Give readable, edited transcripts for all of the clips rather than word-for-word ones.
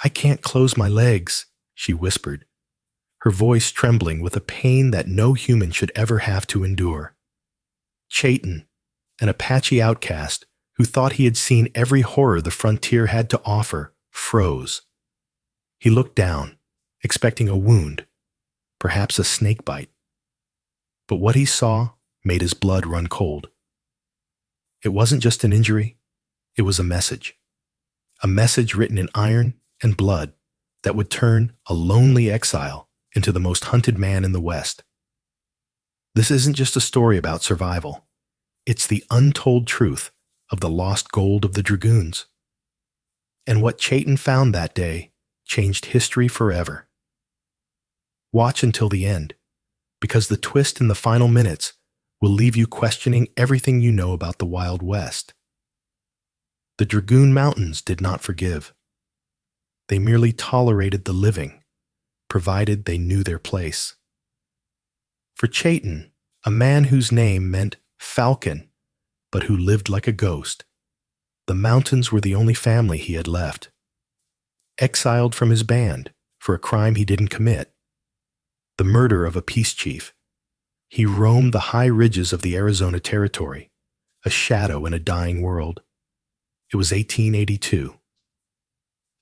I can't close my legs, she whispered, her voice trembling with a pain that no human should ever have to endure. Chayton, an Apache outcast who thought he had seen every horror the frontier had to offer, froze. He looked down, expecting a wound, perhaps a snake bite. But what he saw made his blood run cold. It wasn't just an injury, it was a message. A message written in iron and blood that would turn a lonely exile into the most hunted man in the West. This isn't just a story about survival. It's the untold truth of the lost gold of the dragoons. And what Chayton found that day changed history forever. Watch until the end, because the twist in the final minutes will leave you questioning everything you know about the Wild West. The Dragoon Mountains did not forgive. They merely tolerated the living, provided they knew their place. For Chayton, a man whose name meant falcon, but who lived like a ghost, the mountains were the only family he had left. Exiled from his band for a crime he didn't commit, the murder of a peace chief, he roamed the high ridges of the Arizona Territory, a shadow in a dying world. It was 1882.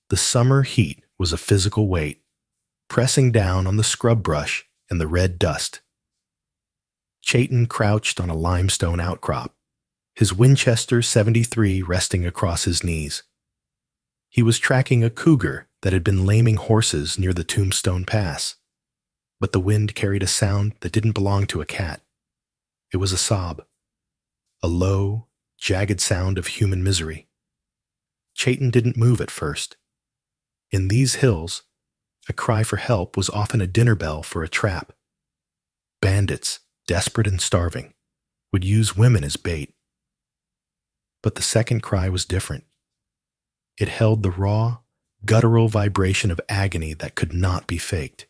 The summer heat was a physical weight, pressing down on the scrub brush and the red dust. Chayton crouched on a limestone outcrop, his Winchester 73 resting across his knees. He was tracking a cougar that had been laming horses near the Tombstone Pass, but the wind carried a sound that didn't belong to a cat. It was a sob, a low, jagged sound of human misery. Chayton didn't move at first. In these hills, a cry for help was often a dinner bell for a trap. Bandits, desperate and starving, would use women as bait. But the second cry was different. It held the raw, guttural vibration of agony that could not be faked.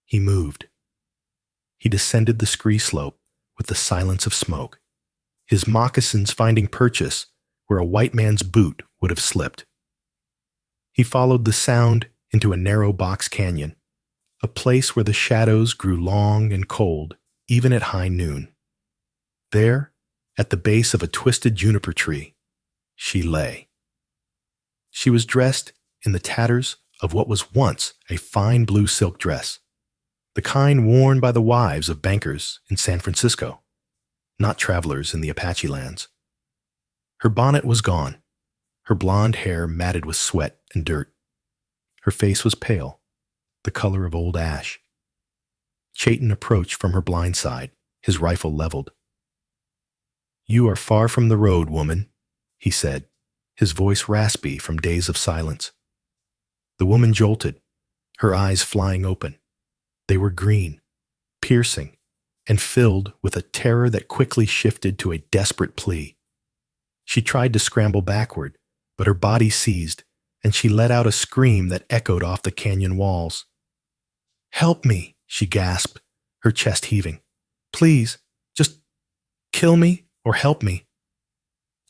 He moved. He descended the scree slope with the silence of smoke, his moccasins finding purchase where a white man's boot would have slipped. He followed the sound into a narrow box canyon, a place where the shadows grew long and cold, even at high noon. There, at the base of a twisted juniper tree, she lay. She was dressed in the tatters of what was once a fine blue silk dress, the kind worn by the wives of bankers in San Francisco, not travelers in the Apache lands. Her bonnet was gone, her blonde hair matted with sweat and dirt. Her face was pale, the color of old ash. Chayton approached from her blind side, his rifle leveled. "You are far from the road, woman," he said, his voice raspy from days of silence. The woman jolted, her eyes flying open. They were green, piercing, and filled with a terror that quickly shifted to a desperate plea. She tried to scramble backward, but her body seized, and she let out a scream that echoed off the canyon walls. "Help me," she gasped, her chest heaving. "Please, just kill me or help me."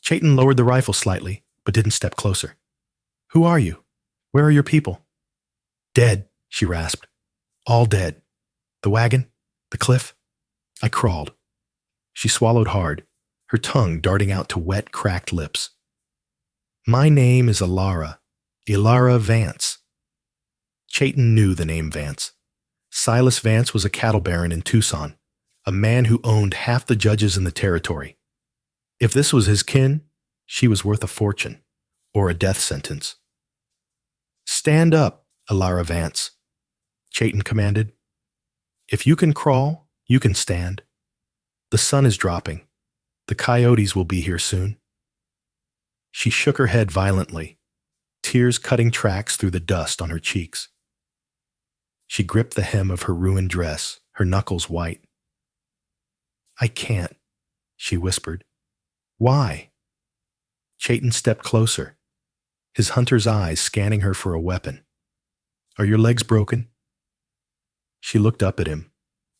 Chayton lowered the rifle slightly, but didn't step closer. "Who are you? Where are your people?" "Dead," she rasped. "All dead. The wagon? The cliff? I crawled." She swallowed hard, her tongue darting out to wet, cracked lips. "My name is Ilara Vance." Chayton knew the name Vance. Silas Vance was a cattle baron in Tucson, a man who owned half the judges in the territory. If this was his kin, she was worth a fortune, or a death sentence. "Stand up, Ilara Vance," Chayton commanded. "If you can crawl, you can stand. The sun is dropping. The coyotes will be here soon." She shook her head violently, tears cutting tracks through the dust on her cheeks. She gripped the hem of her ruined dress, her knuckles white. "I can't," she whispered. "Why?" Chayton stepped closer, his hunter's eyes scanning her for a weapon. "Are your legs broken?" She looked up at him,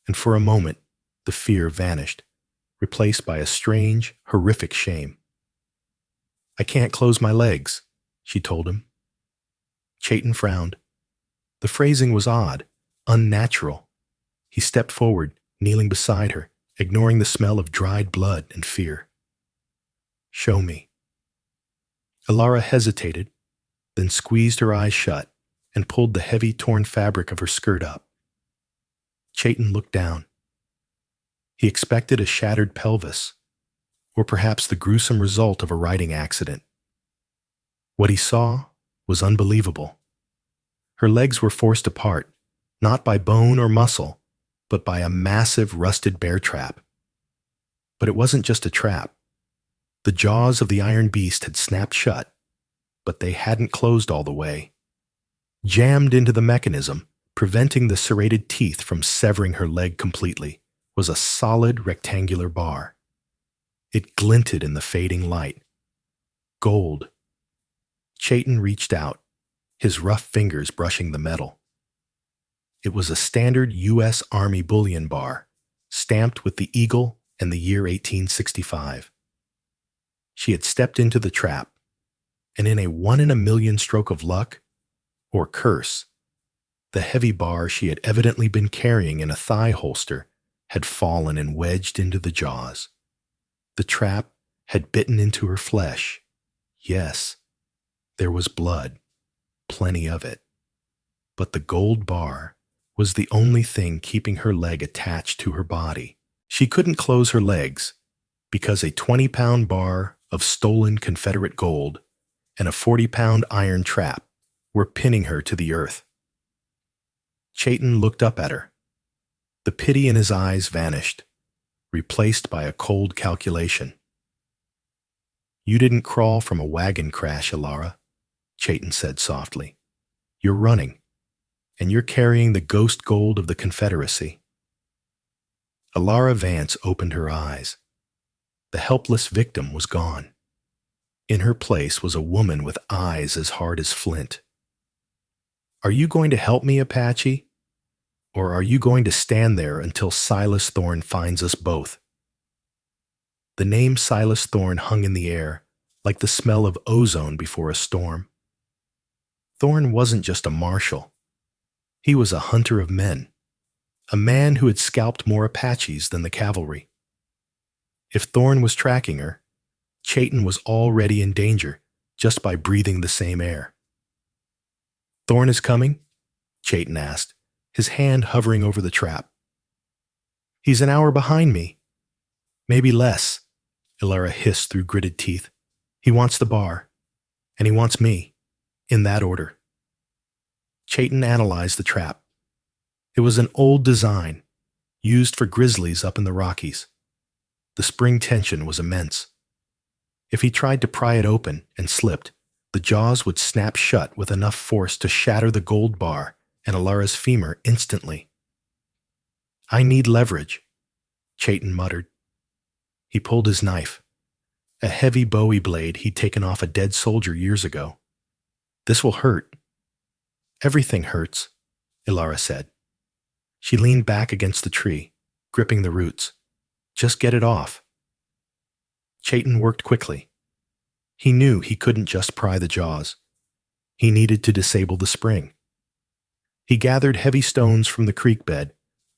and for a moment, the fear vanished, replaced by a strange, horrific shame. "I can't close my legs," she told him. Chayton frowned. The phrasing was odd, unnatural. He stepped forward, kneeling beside her, ignoring the smell of dried blood and fear. "Show me." Alara hesitated, then squeezed her eyes shut and pulled the heavy, torn fabric of her skirt up. Chayton looked down. He expected a shattered pelvis, or perhaps the gruesome result of a riding accident. What he saw was unbelievable. Her legs were forced apart, not by bone or muscle, but by a massive rusted bear trap. But it wasn't just a trap. The jaws of the iron beast had snapped shut, but they hadn't closed all the way. Jammed into the mechanism, preventing the serrated teeth from severing her leg completely, was a solid rectangular bar. It glinted in the fading light. Gold. Chayton reached out, his rough fingers brushing the metal. It was a standard U.S. Army bullion bar, stamped with the eagle and the year 1865. She had stepped into the trap, and in a 1-in-a-million stroke of luck, or curse, the heavy bar she had evidently been carrying in a thigh holster had fallen and wedged into the jaws. The trap had bitten into her flesh. Yes, there was blood, plenty of it. But the gold bar was the only thing keeping her leg attached to her body. She couldn't close her legs because a 20-pound bar of stolen Confederate gold and a 40-pound iron trap were pinning her to the earth. Chayton looked up at her. The pity in his eyes vanished, replaced by a cold calculation. "You didn't crawl from a wagon crash, Alara," Chayton said softly. "You're running, and you're carrying the ghost gold of the Confederacy." Alara Vance opened her eyes. The helpless victim was gone. In her place was a woman with eyes as hard as flint. "Are you going to help me, Apache? Or are you going to stand there until Silas Thorne finds us both?" The name Silas Thorne hung in the air, like the smell of ozone before a storm. Thorne wasn't just a marshal. He was a hunter of men, a man who had scalped more Apaches than the cavalry. If Thorne was tracking her, Chayton was already in danger just by breathing the same air. "Thorne is coming?" Chayton asked, his hand hovering over the trap. "He's an hour behind me." "Maybe less," Alara hissed through gritted teeth. "He wants the bar, and he wants me, in that order." Chayton analyzed the trap. It was an old design, used for grizzlies up in the Rockies. The spring tension was immense. If he tried to pry it open and slipped, the jaws would snap shut with enough force to shatter the gold bar and Alara's femur instantly. "I need leverage," Chayton muttered. He pulled his knife, a heavy Bowie blade he'd taken off a dead soldier years ago. "This will hurt." "Everything hurts," Alara said. She leaned back against the tree, gripping the roots. "Just get it off." Chayton worked quickly. He knew he couldn't just pry the jaws. He needed to disable the spring. He gathered heavy stones from the creek bed,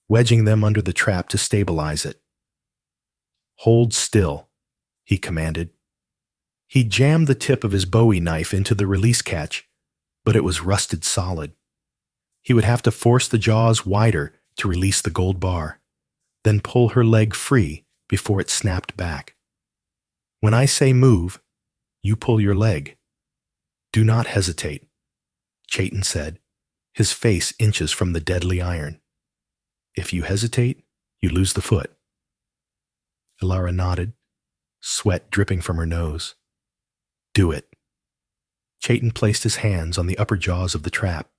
wedging them under the trap to stabilize it. "Hold still," he commanded. He jammed the tip of his Bowie knife into the release catch, but it was rusted solid. He would have to force the jaws wider to release the gold bar, then pull her leg free before it snapped back. "When I say move, you pull your leg. Do not hesitate," Chayton said, his face inches from the deadly iron. "If you hesitate, you lose the foot." Alara nodded, sweat dripping from her nose. "Do it." Chayton placed his hands on the upper jaws of the trap.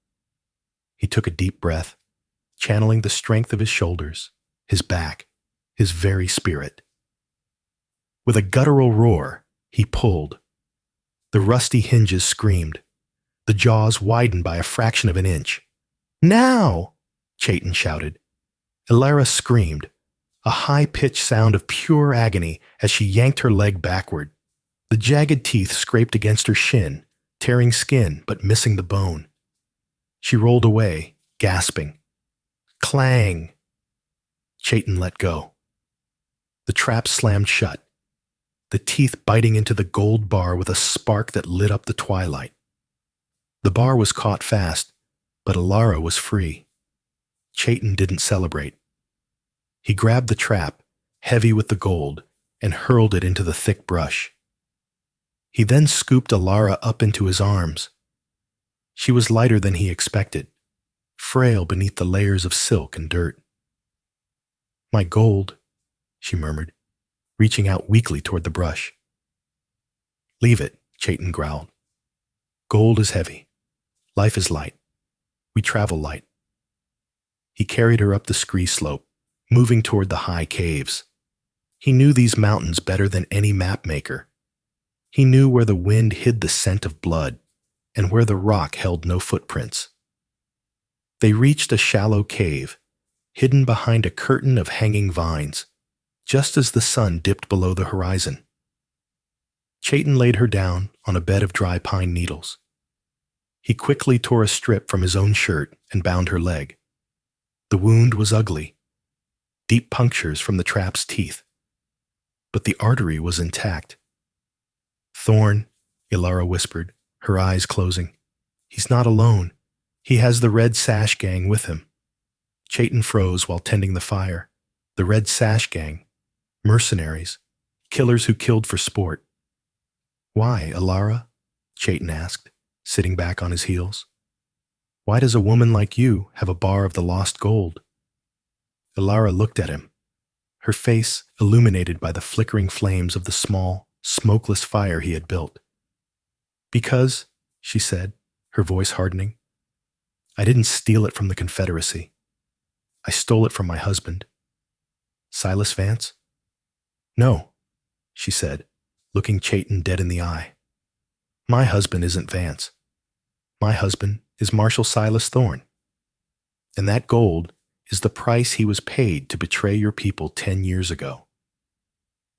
He took a deep breath, channeling the strength of his shoulders, his back, his very spirit. With a guttural roar, he pulled. The rusty hinges screamed. The jaws widened by a fraction of an inch. "Now!" Chayton shouted. Alara screamed, a high-pitched sound of pure agony as she yanked her leg backward. The jagged teeth scraped against her shin, tearing skin but missing the bone. She rolled away, gasping. Clang! Chayton let go. The trap slammed shut, the teeth biting into the gold bar with a spark that lit up the twilight. The bar was caught fast, but Alara was free. Chayton didn't celebrate. He grabbed the trap, heavy with the gold, and hurled it into the thick brush. He then scooped Alara up into his arms. She was lighter than he expected, frail beneath the layers of silk and dirt. "My gold," she murmured, reaching out weakly toward the brush. "Leave it," Chayton growled. "Gold is heavy. Life is light. We travel light." He carried her up the scree slope, moving toward the high caves. He knew these mountains better than any map maker. He knew where the wind hid the scent of blood and where the rock held no footprints. They reached a shallow cave, hidden behind a curtain of hanging vines, just as the sun dipped below the horizon. Chayton laid her down on a bed of dry pine needles. He quickly tore a strip from his own shirt and bound her leg. The wound was ugly, deep punctures from the trap's teeth, but the artery was intact. "Thorn," Alara whispered, her eyes closing. "He's not alone. He has the Red Sash Gang with him." Chayton froze while tending the fire. The Red Sash Gang. Mercenaries. Killers who killed for sport. "Why, Alara?" Chayton asked, sitting back on his heels. "Why does a woman like you have a bar of the lost gold?" Alara looked at him, her face illuminated by the flickering flames of the small, smokeless fire he had built. "Because," she said, her voice hardening, "I didn't steal it from the Confederacy. I stole it from my husband." "Silas Vance?" "No," she said, looking Chayton dead in the eye. "My husband isn't Vance. My husband is Marshal Silas Thorne. And that gold is the price he was paid to betray your people 10 years ago."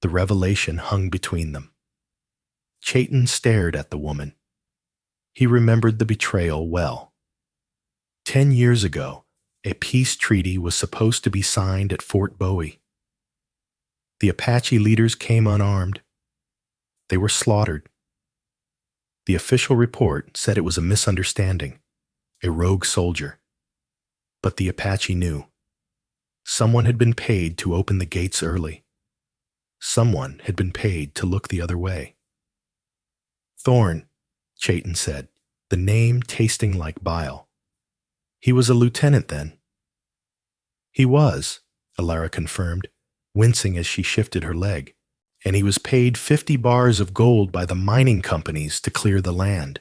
The revelation hung between them. Chayton stared at the woman. He remembered the betrayal well. 10 years ago, a peace treaty was supposed to be signed at Fort Bowie. The Apache leaders came unarmed. They were slaughtered. The official report said it was a misunderstanding, a rogue soldier. But the Apache knew. Someone had been paid to open the gates early. Someone had been paid to look the other way. "Thorne," Chayton said, the name tasting like bile. "He was a lieutenant then." "He was," Alara confirmed, wincing as she shifted her leg, "and he was paid 50 bars of gold by the mining companies to clear the land.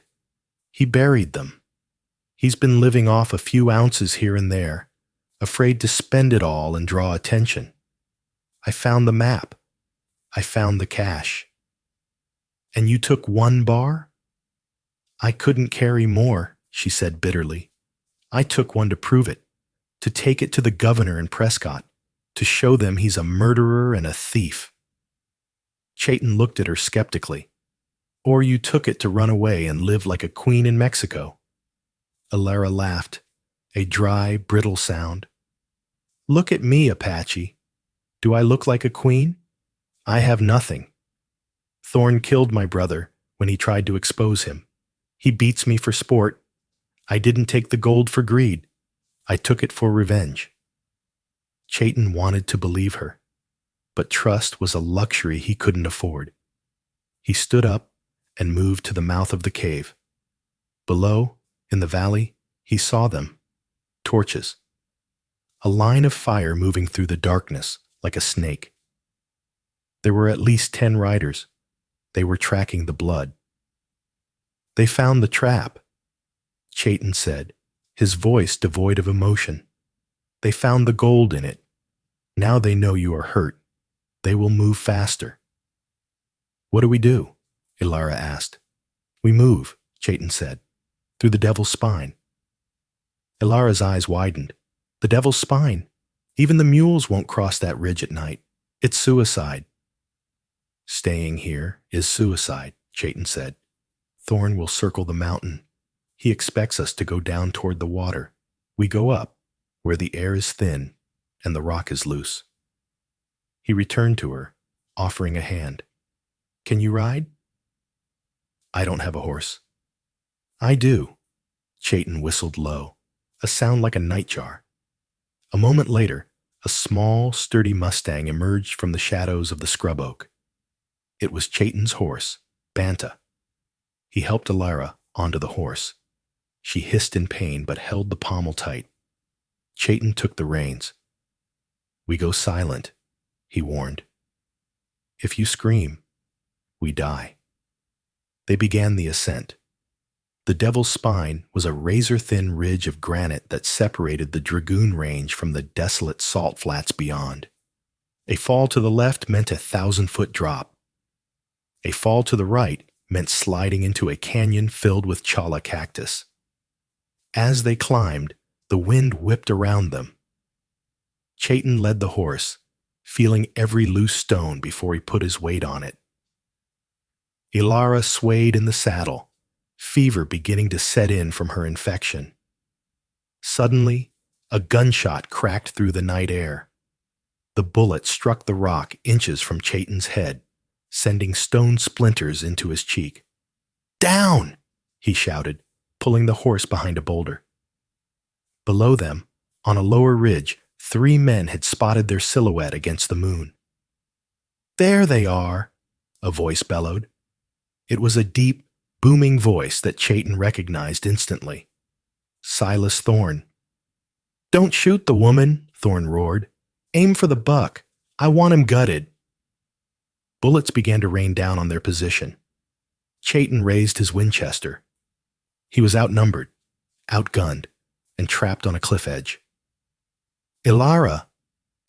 He buried them. He's been living off a few ounces here and there, afraid to spend it all and draw attention. I found the map. I found the cash." "And you took 1 bar?" "I couldn't carry more," she said bitterly. "I took one to prove it, to take it to the governor and Prescott, to show them he's a murderer and a thief." Chayton looked at her skeptically. "Or you took it to run away and live like a queen in Mexico." Alara laughed, a dry, brittle sound. "Look at me, Apache. Do I look like a queen? I have nothing. Thorne killed my brother when he tried to expose him. He beats me for sport. I didn't take the gold for greed. I took it for revenge." Chayton wanted to believe her, but trust was a luxury he couldn't afford. He stood up and moved to the mouth of the cave. Below, in the valley, he saw them. Torches. A line of fire moving through the darkness like a snake. There were at least 10 riders. They were tracking the blood. "They found the trap," Chayton said, his voice devoid of emotion. "They found the gold in it. Now they know you are hurt. They will move faster." "What do we do?" Alara asked. "We move," Chayton said, "through the Devil's Spine." Ilara's eyes widened. "The Devil's Spine? Even the mules won't cross that ridge at night. It's suicide." "Staying here is suicide," Chayton said. "Thorne will circle the mountain. He expects us to go down toward the water. We go up, where the air is thin and the rock is loose. He returned to her, offering a hand. Can you ride? I don't have a horse. I do. Chayton whistled low, a sound like a nightjar. A moment later, a small, sturdy Mustang emerged from the shadows of the scrub oak. It was Chayton's horse, Banta. He helped Alara onto the horse. She hissed in pain but held the pommel tight. Chayton took the reins. We go silent, he warned. If you scream, we die. They began the ascent. The Devil's Spine was a razor-thin ridge of granite that separated the Dragoon Range from the desolate salt flats beyond. A fall to the left meant a 1,000-foot drop. A fall to the right meant sliding into a canyon filled with chala cactus. As they climbed, the wind whipped around them. Chayton led the horse, feeling every loose stone before he put his weight on it. Alara swayed in the saddle, fever beginning to set in from her infection. Suddenly, a gunshot cracked through the night air. The bullet struck the rock inches from Chayton's head, sending stone splinters into his cheek. Down! He shouted, pulling the horse behind a boulder. Below them, on a lower ridge, 3 men had spotted their silhouette against the moon. There they are, a voice bellowed. It was a deep, booming voice that Chayton recognized instantly. Silas Thorne. Don't shoot the woman, Thorne roared. Aim for the buck. I want him gutted. Bullets began to rain down on their position. Chayton raised his Winchester. He was outnumbered, outgunned, and trapped on a cliff edge. Alara,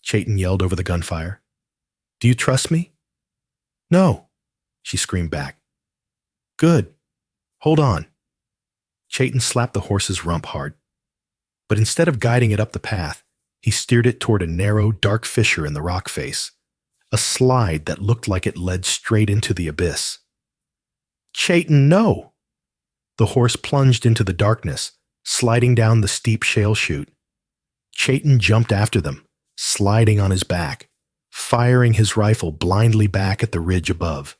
Chayton yelled over the gunfire. Do you trust me? No, she screamed back. Good. Hold on. Chayton slapped the horse's rump hard. But instead of guiding it up the path, he steered it toward a narrow, dark fissure in the rock face, a slide that looked like it led straight into the abyss. Chayton, no! The horse plunged into the darkness, sliding down the steep shale chute. Chayton jumped after them, sliding on his back, firing his rifle blindly back at the ridge above.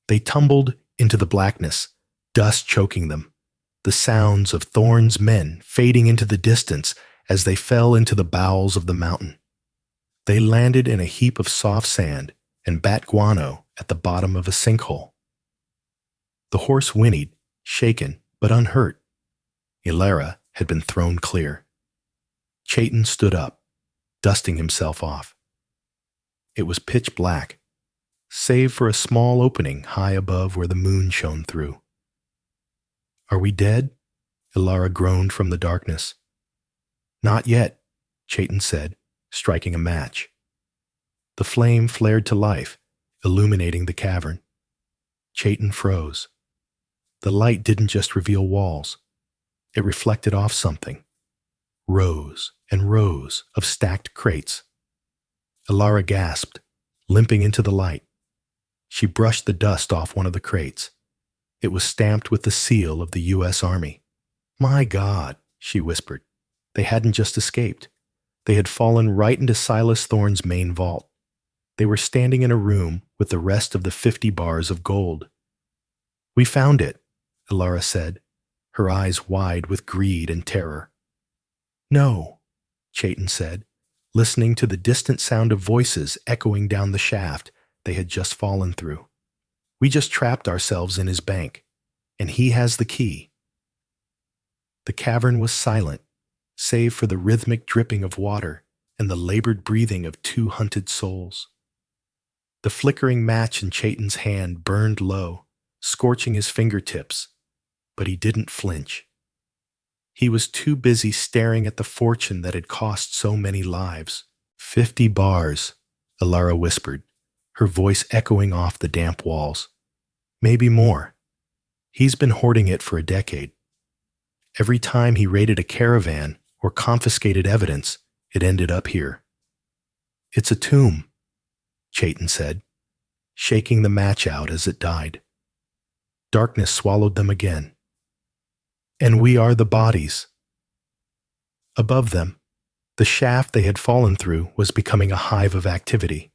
They tumbled into the blackness, dust choking them, the sounds of Thorne's men fading into the distance as they fell into the bowels of the mountain. They landed in a heap of soft sand and bat guano at the bottom of a sinkhole. The horse whinnied, shaken but unhurt. Alara had been thrown clear. Chayton stood up, dusting himself off. It was pitch black, save for a small opening high above where the moon shone through. Are we dead? Alara groaned from the darkness. Not yet, Chayton said, striking a match. The flame flared to life, illuminating the cavern. Chayton froze. The light didn't just reveal walls. It reflected off something. Rows and rows of stacked crates. Alara gasped, limping into the light. She brushed the dust off one of the crates. It was stamped with the seal of the U.S. Army. My God, she whispered. They hadn't just escaped. They had fallen right into Silas Thorne's main vault. They were standing in a room with the rest of the 50 bars of gold. We found it, Alara said, her eyes wide with greed and terror. No, Chayton said, listening to the distant sound of voices echoing down the shaft they had just fallen through. We just trapped ourselves in his bank, and he has the key. The cavern was silent, save for the rhythmic dripping of water and the labored breathing of 2 hunted souls. The flickering match in Chayton's hand burned low, scorching his fingertips, but he didn't flinch. He was too busy staring at the fortune that had cost so many lives. 50 bars, Alara whispered, her voice echoing off the damp walls. Maybe more. He's been hoarding it for a decade. Every time he raided a caravan or confiscated evidence, it ended up here. It's a tomb, Chayton said, shaking the match out as it died. Darkness swallowed them again. And we are the bodies. Above them, the shaft they had fallen through was becoming a hive of activity.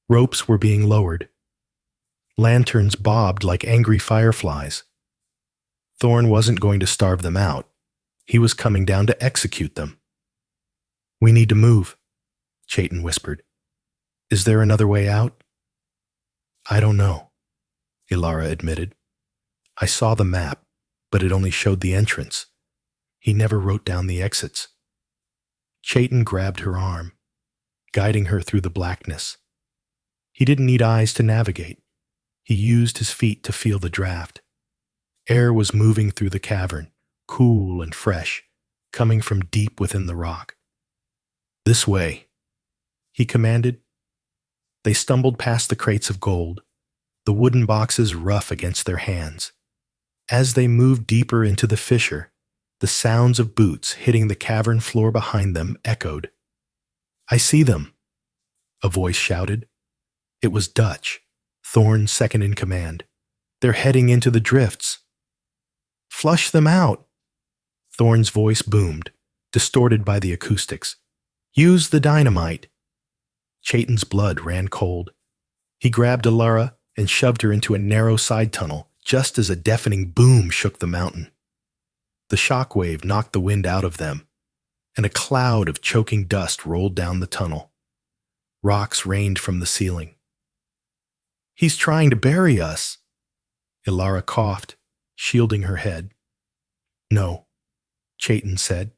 Ropes were being lowered. Lanterns bobbed like angry fireflies. Thorn wasn't going to starve them out. He was coming down to execute them. "We need to move," Chayton whispered. "Is there another way out?" "I don't know," Ilara admitted. "I saw the map, but it only showed the entrance. He never wrote down the exits." Chayton grabbed her arm, guiding her through the blackness. He didn't need eyes to navigate. He used his feet to feel the draft. Air was moving through the cavern, cool and fresh, coming from deep within the rock. "This way," he commanded. They stumbled past the crates of gold, the wooden boxes rough against their hands. As they moved deeper into the fissure, the sounds of boots hitting the cavern floor behind them echoed. "I see them," a voice shouted. It was Dutch, Thorn's second in command. "They're heading into the drifts." "Flush them out," Thorn's voice boomed, distorted by the acoustics. "Use the dynamite." Chayton's blood ran cold. He grabbed Ilara and shoved her into a narrow side tunnel just as a deafening boom shook the mountain. The shock wave knocked the wind out of them, and a cloud of choking dust rolled down the tunnel. Rocks rained from the ceiling. "He's trying to bury us," Ilara coughed, shielding her head. "No," Chayton said,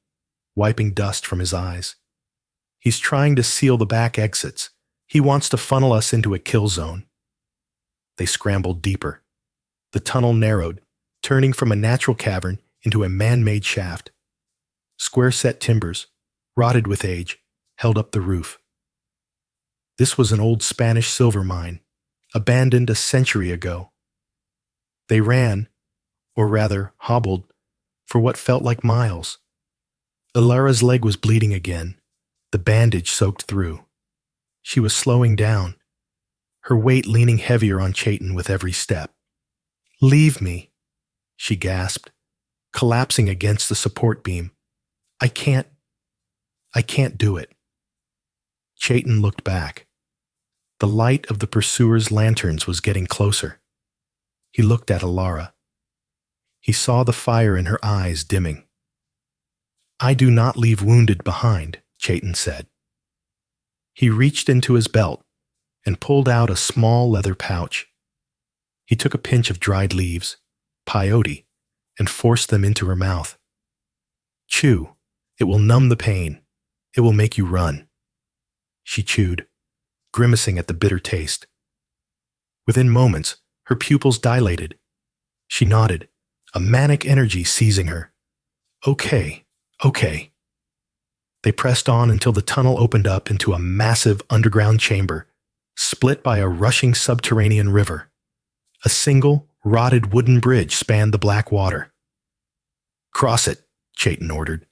wiping dust from his eyes. "He's trying to seal the back exits. He wants to funnel us into a kill zone." They scrambled deeper. The tunnel narrowed, turning from a natural cavern into a man-made shaft. Square-set timbers, rotted with age, held up the roof. This was an old Spanish silver mine, abandoned a century ago. They ran, or rather hobbled, for what felt like miles. Ilara's leg was bleeding again, the bandage soaked through. She was slowing down, her weight leaning heavier on Chayton with every step. "Leave me," she gasped, collapsing against the support beam. I can't do it." Chayton looked back. The light of the pursuers' lanterns was getting closer. He looked at Ilara. He saw the fire in her eyes dimming. "I do not leave wounded behind," Chayton said. He reached into his belt and pulled out a small leather pouch. He took a pinch of dried leaves, peyote, and forced them into her mouth. "Chew. It will numb the pain. It will make you run." She chewed, grimacing at the bitter taste. Within moments, her pupils dilated. She nodded, a manic energy seizing her. Okay. They pressed on until the tunnel opened up into a massive underground chamber, split by a rushing subterranean river. A single, rotted wooden bridge spanned the black water. "Cross it," Chayton ordered.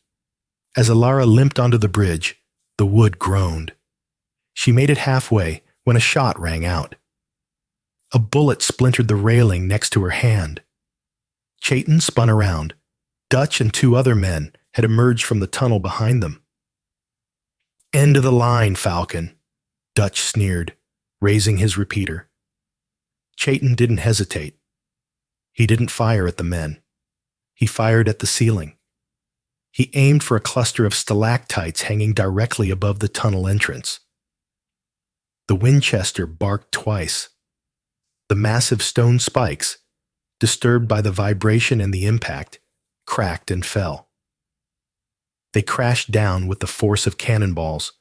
As Ilara limped onto the bridge, the wood groaned. She made it halfway when a shot rang out. A bullet splintered the railing next to her hand. Chayton spun around. Dutch and two other men had emerged from the tunnel behind them. "End of the line, Falcon," Dutch sneered, raising his repeater. Chayton didn't hesitate. He didn't fire at the men. He fired at the ceiling. He aimed for a cluster of stalactites hanging directly above the tunnel entrance. The Winchester barked twice. The massive stone spikes, disturbed by the vibration and the impact, cracked and fell. They crashed down with the force of cannonballs,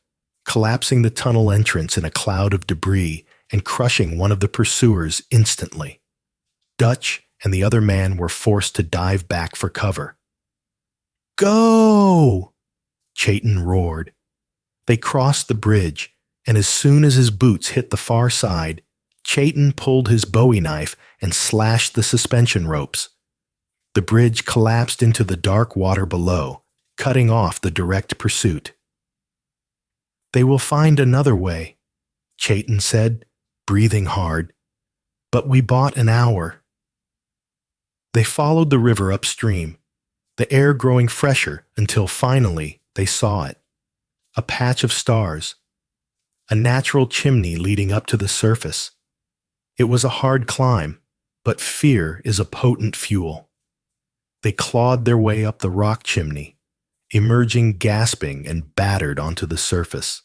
collapsing the tunnel entrance in a cloud of debris and crushing one of the pursuers instantly. Dutch and the other man were forced to dive back for cover. "Go!" Chayton roared. They crossed the bridge, and as soon as his boots hit the far side, Chayton pulled his bowie knife and slashed the suspension ropes. The bridge collapsed into the dark water below, cutting off the direct pursuit. "They will find another way," Chayton said, breathing hard. "But we bought an hour." They followed the river upstream, the air growing fresher until finally they saw it. A patch of stars, a natural chimney leading up to the surface. It was a hard climb, but fear is a potent fuel. They clawed their way up the rock chimney, emerging gasping and battered onto the surface.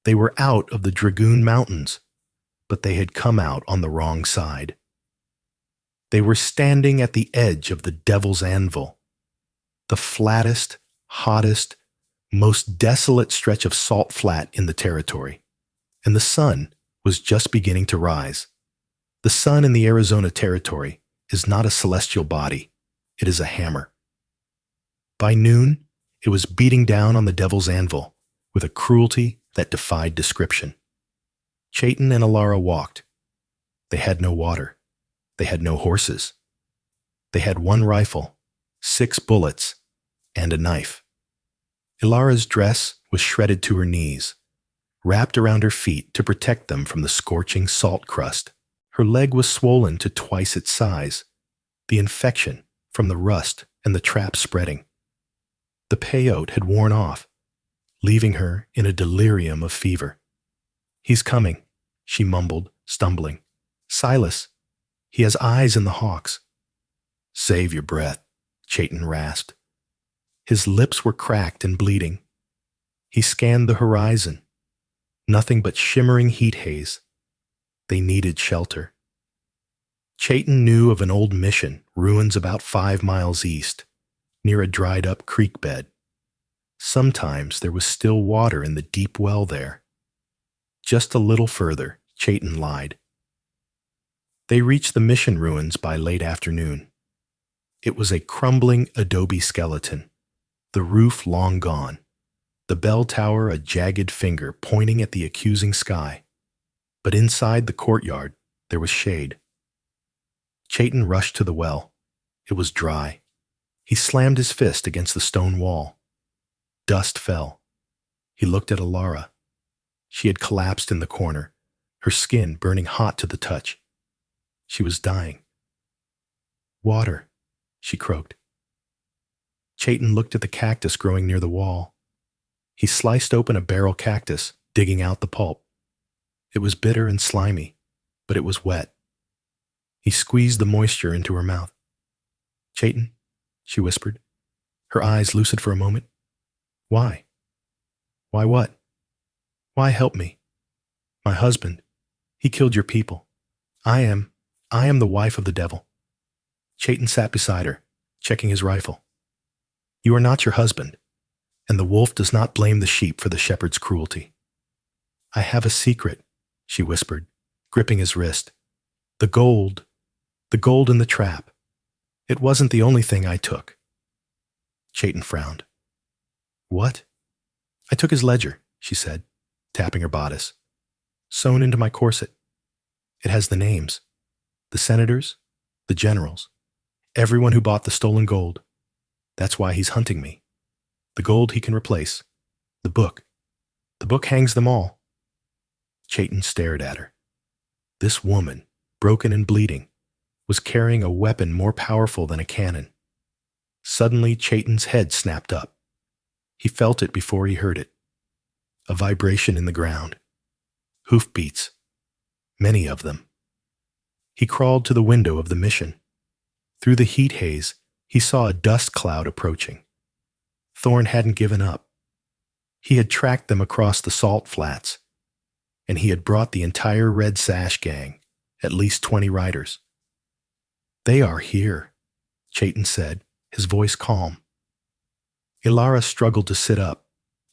They were out of the Dragoon Mountains, but they had come out on the wrong side. They were standing at the edge of the Devil's Anvil, the flattest, hottest, most desolate stretch of salt flat in the territory, and the sun was just beginning to rise. The sun in the Arizona Territory is not a celestial body, it is a hammer. By noon, it was beating down on the Devil's Anvil with a cruelty that defied description. Chayton and Alara walked. They had no water. They had no horses. They had one rifle, 6 bullets, and a knife. Ilara's dress was shredded to her knees, wrapped around her feet to protect them from the scorching salt crust. Her leg was swollen to twice its size, the infection from the rust and the trap spreading. The peyote had worn off, leaving her in a delirium of fever. "He's coming," she mumbled, stumbling. "Silas, he has eyes in the hawks." "Save your breath," Chayton rasped. His lips were cracked and bleeding. He scanned the horizon. Nothing but shimmering heat haze. They needed shelter. Chayton knew of an old mission, ruins about 5 miles east, near a dried-up creek bed. Sometimes there was still water in the deep well there. Just a little further, Chayton lied. They reached the mission ruins by late afternoon. It was a crumbling adobe skeleton, the roof long gone, the bell tower a jagged finger pointing at the accusing sky. But inside the courtyard, there was shade. Chayton rushed to the well. It was dry. He slammed his fist against the stone wall. Dust fell. He looked at Alara. She had collapsed in the corner, her skin burning hot to the touch. She was dying. "Water," she croaked. Chayton looked at the cactus growing near the wall. He sliced open a barrel cactus, digging out the pulp. It was bitter and slimy, but it was wet. He squeezed the moisture into her mouth. "Chayton," she whispered. Her eyes lucid for a moment. "Why? Why what? Why help me? My husband, he killed your people. I am the wife of the devil." Chayton sat beside her, checking his rifle. "You are not your husband, and the wolf does not blame the sheep for the shepherd's cruelty." "I have a secret," she whispered, gripping his wrist. The gold in the trap. It wasn't the only thing I took." Chayton frowned. "What?" "I took his ledger," she said, tapping her bodice. "Sewn into my corset. It has the names. The senators, the generals, everyone who bought the stolen gold. That's why he's hunting me. The gold he can replace. The book. The book hangs them all." Chayton stared at her. This woman, broken and bleeding, was carrying a weapon more powerful than a cannon. Suddenly, Chayton's head snapped up. He felt it before he heard it. A vibration in the ground. Hoofbeats. Many of them. He crawled to the window of the mission. Through the heat haze, he saw a dust cloud approaching. Thorne hadn't given up. He had tracked them across the salt flats, and he had brought the entire Red Sash gang, at least 20 riders. "They are here," Chayton said, his voice calm. Alara struggled to sit up.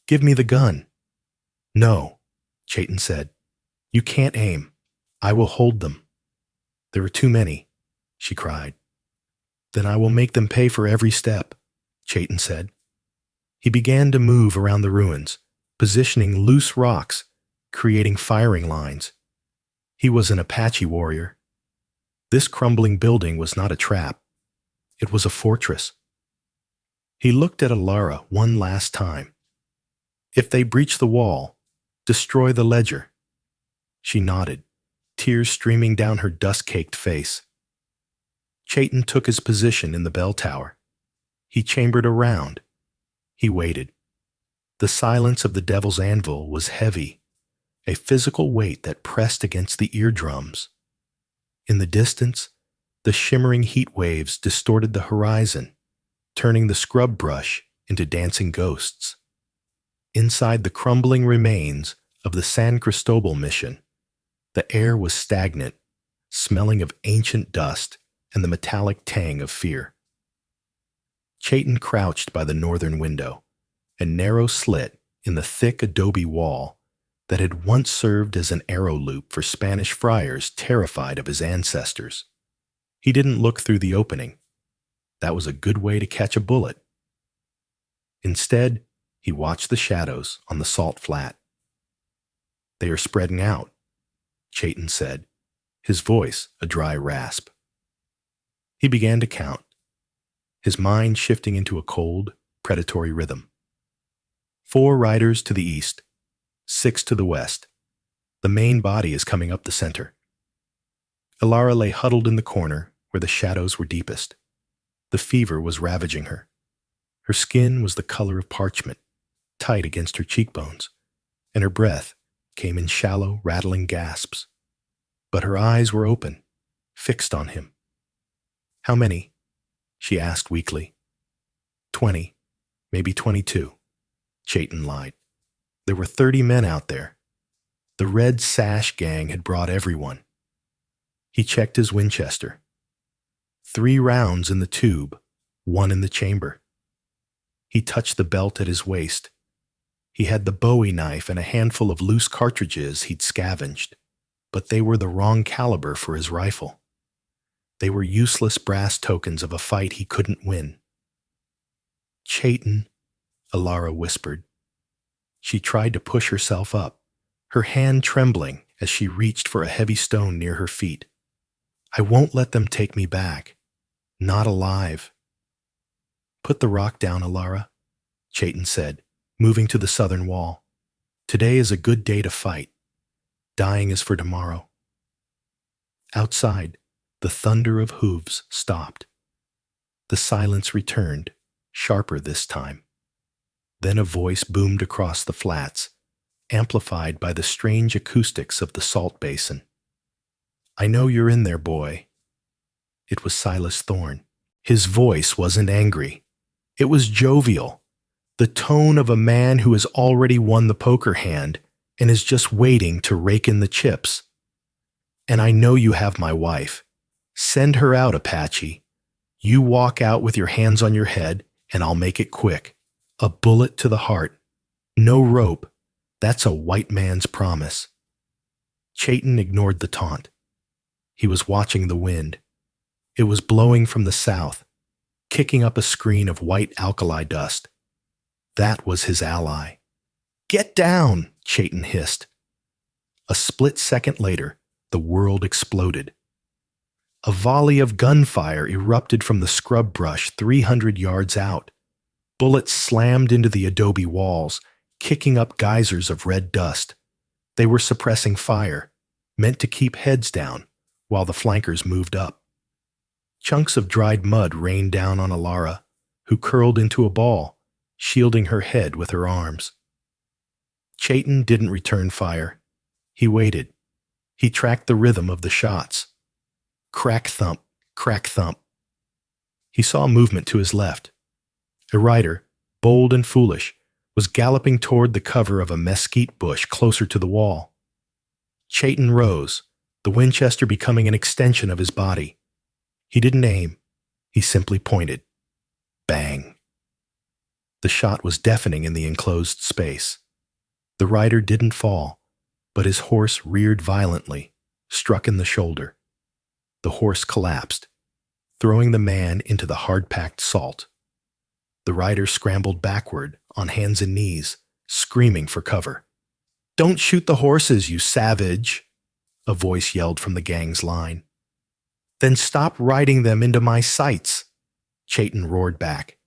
"Give me the gun." "No," Chayton said. "You can't aim. I will hold them." "There are too many," she cried. "Then I will make them pay for every step," Chayton said. He began to move around the ruins, positioning loose rocks, creating firing lines. He was an Apache warrior. This crumbling building was not a trap. It was a fortress. He looked at Alara one last time. "If they breach the wall, destroy the ledger." She nodded, tears streaming down her dust-caked face. Chayton took his position in the bell tower. He chambered around. He waited. The silence of the devil's anvil was heavy, a physical weight that pressed against the eardrums. In the distance, the shimmering heat waves distorted the horizon, turning the scrub brush into dancing ghosts. Inside the crumbling remains of the San Cristobal mission, the air was stagnant, smelling of ancient dust and the metallic tang of fear. Chayton crouched by the northern window, a narrow slit in the thick adobe wall that had once served as an arrow loop for Spanish friars terrified of his ancestors. He didn't look through the opening. That was a good way to catch a bullet. Instead, he watched the shadows on the salt flat. "They are spreading out," Chayton said, his voice a dry rasp. He began to count, his mind shifting into a cold, predatory rhythm. 4 riders to the east, 6 to the west. The main body is coming up the center. Alara lay huddled in the corner where the shadows were deepest. The fever was ravaging her. Her skin was the color of parchment, tight against her cheekbones, and her breath came in shallow, rattling gasps. But her eyes were open, fixed on him. "How many?" she asked weakly. 20, maybe 22, Chayton lied. There were 30 men out there. The Red Sash gang had brought everyone. He checked his Winchester. 3 rounds in the tube, 1 in the chamber. He touched the belt at his waist. He had the Bowie knife and a handful of loose cartridges he'd scavenged, but they were the wrong caliber for his rifle. They were useless brass tokens of a fight he couldn't win. "Chayton," Alara whispered. She tried to push herself up, her hand trembling as she reached for a heavy stone near her feet. "I won't let them take me back. Not alive." "Put the rock down, Alara," Chayton said, moving to the southern wall. "Today is a good day to fight. Dying is for tomorrow." Outside, the thunder of hooves stopped. The silence returned, sharper this time. Then a voice boomed across the flats, amplified by the strange acoustics of the salt basin. "I know you're in there, boy." It was Silas Thorne. His voice wasn't angry. It was jovial, the tone of a man who has already won the poker hand and is just waiting to rake in the chips. "And I know you have my wife. Send her out, Apache. You walk out with your hands on your head, and I'll make it quick. A bullet to the heart. No rope. That's a white man's promise." Chayton ignored the taunt. He was watching the wind. It was blowing from the south, kicking up a screen of white alkali dust. That was his ally. "Get down," Chayton hissed. A split second later, the world exploded. A volley of gunfire erupted from the scrub brush 300 yards out. Bullets slammed into the adobe walls, kicking up geysers of red dust. They were suppressing fire, meant to keep heads down while the flankers moved up. Chunks of dried mud rained down on Alara, who curled into a ball, shielding her head with her arms. Chayton didn't return fire. He waited. He tracked the rhythm of the shots. Crack thump, crack thump. He saw movement to his left. A rider, bold and foolish, was galloping toward the cover of a mesquite bush closer to the wall. Chayton rose, the Winchester becoming an extension of his body. He didn't aim. He simply pointed. Bang. The shot was deafening in the enclosed space. The rider didn't fall, but his horse reared violently, struck in the shoulder. The horse collapsed, throwing the man into the hard-packed salt. The rider scrambled backward on hands and knees, screaming for cover. "Don't shoot the horses, you savage!" a voice yelled from the gang's line. "Then stop riding them into my sights!" Chayton roared back.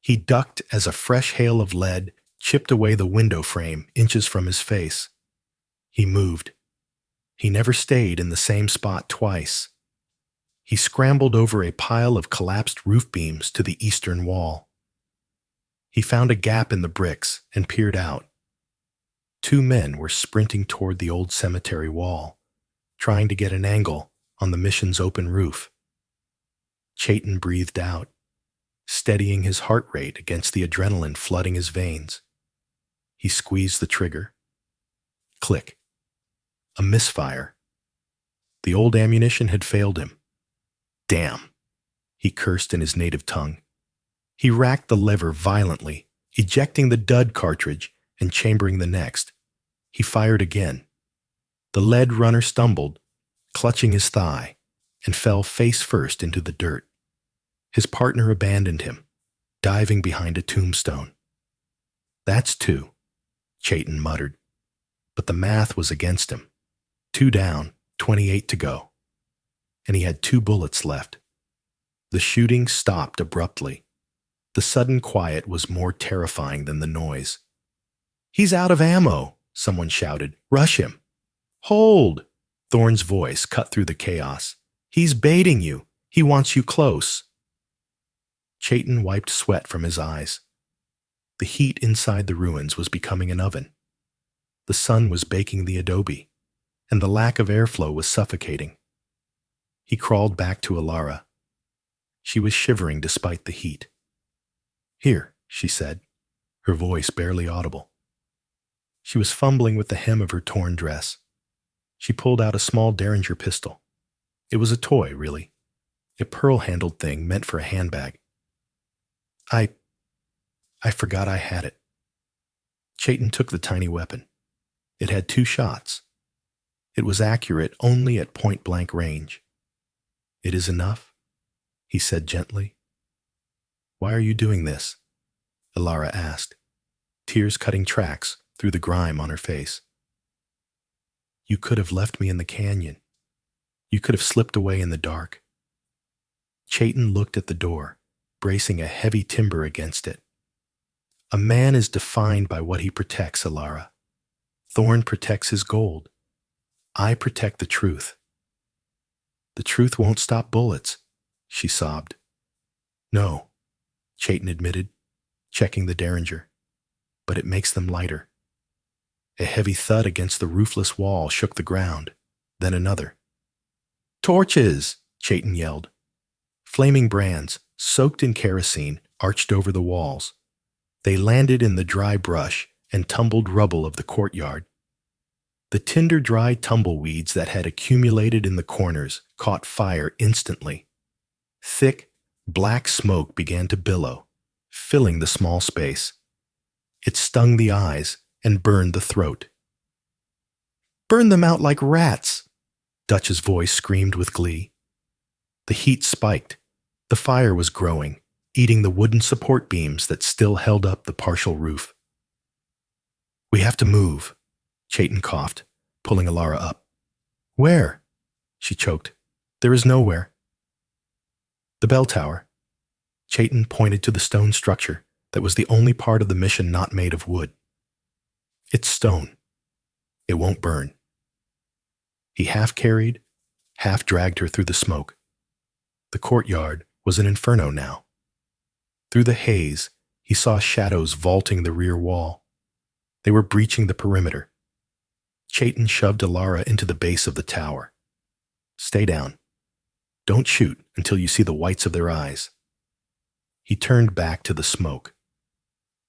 He ducked as a fresh hail of lead chipped away the window frame inches from his face. He moved. He never stayed in the same spot twice. He scrambled over a pile of collapsed roof beams to the eastern wall. He found a gap in the bricks and peered out. 2 men were sprinting toward the old cemetery wall, trying to get an angle on the mission's open roof. Chayton breathed out, steadying his heart rate against the adrenaline flooding his veins. He squeezed the trigger. Click. A misfire. The old ammunition had failed him. Damn, he cursed in his native tongue. He racked the lever violently, ejecting the dud cartridge and chambering the next. He fired again. The lead runner stumbled, clutching his thigh, and fell face first into the dirt. His partner abandoned him, diving behind a tombstone. That's 2, Chayton muttered. But the math was against him. 2 down, 28 to go. And he had 2 bullets left. The shooting stopped abruptly. The sudden quiet was more terrifying than the noise. "He's out of ammo," someone shouted. "Rush him." "Hold!" Thorne's voice cut through the chaos. "He's baiting you. He wants you close." Chayton wiped sweat from his eyes. The heat inside the ruins was becoming an oven. The sun was baking the adobe, and the lack of airflow was suffocating. He crawled back to Alara. She was shivering despite the heat. "Here," she said, her voice barely audible. She was fumbling with the hem of her torn dress. She pulled out a small Derringer pistol. It was a toy, really, a pearl-handled thing meant for a handbag. I forgot I had it." Chayton took the tiny weapon. It had 2 shots. It was accurate only at point-blank range. "It is enough," he said gently. "Why are you doing this?" Alara asked, tears cutting tracks through the grime on her face. "You could have left me in the canyon. You could have slipped away in the dark." Chayton looked at the door, bracing a heavy timber against it. "A man is defined by what he protects, Alara. Thorne protects his gold. I protect the truth." "The truth won't stop bullets," she sobbed. "No," Chayton admitted, checking the Derringer, "but it makes them lighter." A heavy thud against the roofless wall shook the ground, then another. "Torches!" Chayton yelled. Flaming brands, soaked in kerosene, arched over the walls. They landed in the dry brush and tumbled rubble of the courtyard. The tinder-dry tumbleweeds that had accumulated in the corners caught fire instantly. Thick, black smoke began to billow, filling the small space. It stung the eyes and burned the throat. "Burn them out like rats!" Dutch's voice screamed with glee. The heat spiked. The fire was growing, eating the wooden support beams that still held up the partial roof. "We have to move," Chayton coughed, pulling Alara up. "Where?" she choked. "There is nowhere." "The bell tower." Chayton pointed to the stone structure that was the only part of the mission not made of wood. "It's stone. It won't burn." He half carried, half dragged her through the smoke. The courtyard was an inferno now. Through the haze, he saw shadows vaulting the rear wall. They were breaching the perimeter. Chayton shoved Alara into the base of the tower. "Stay down. Don't shoot until you see the whites of their eyes." He turned back to the smoke.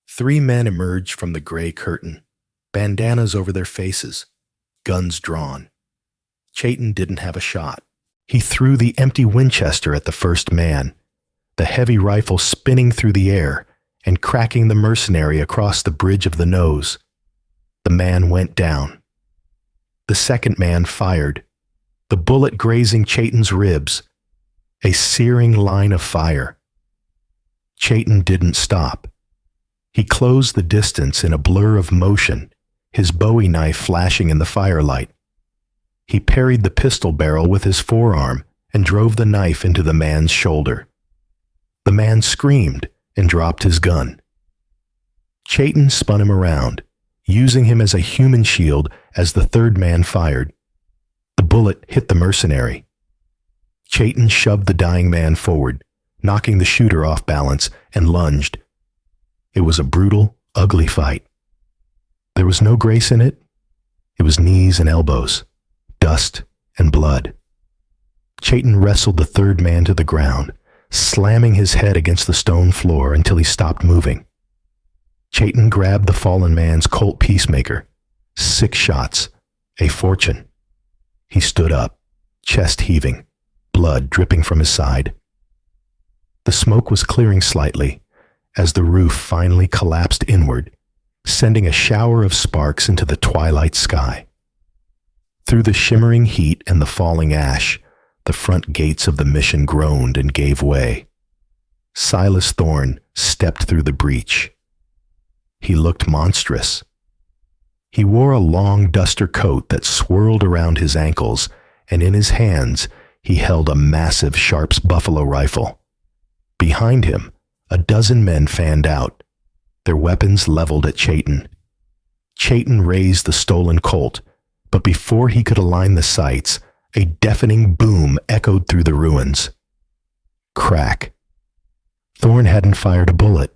3 men emerged from the gray curtain, bandanas over their faces, guns drawn. Chayton didn't have a shot. He threw the empty Winchester at the first man, the heavy rifle spinning through the air and cracking the mercenary across the bridge of the nose. The man went down. The second man fired, the bullet grazing Chayton's ribs, a searing line of fire. Chayton didn't stop. He closed the distance in a blur of motion, his Bowie knife flashing in the firelight. He parried the pistol barrel with his forearm and drove the knife into the man's shoulder. The man screamed and dropped his gun. Chayton spun him around, using him as a human shield as the third man fired. The bullet hit the mercenary. Chayton shoved the dying man forward, knocking the shooter off balance, and lunged. It was a brutal, ugly fight. There was no grace in it. It was knees and elbows, dust and blood. Chayton wrestled the third man to the ground, slamming his head against the stone floor until he stopped moving. Chayton grabbed the fallen man's Colt peacemaker. 6 shots, a fortune. He stood up, chest heaving, blood dripping from his side. The smoke was clearing slightly as the roof finally collapsed inward, sending a shower of sparks into the twilight sky. Through the shimmering heat and the falling ash, the front gates of the mission groaned and gave way. Silas Thorne stepped through the breach. He looked monstrous. He wore a long duster coat that swirled around his ankles, and in his hands he held a massive Sharps buffalo rifle. Behind him, a dozen men fanned out, their weapons leveled at Chayton. Chayton raised the stolen Colt, but before he could align the sights, a deafening boom echoed through the ruins. Crack. Thorne hadn't fired a bullet.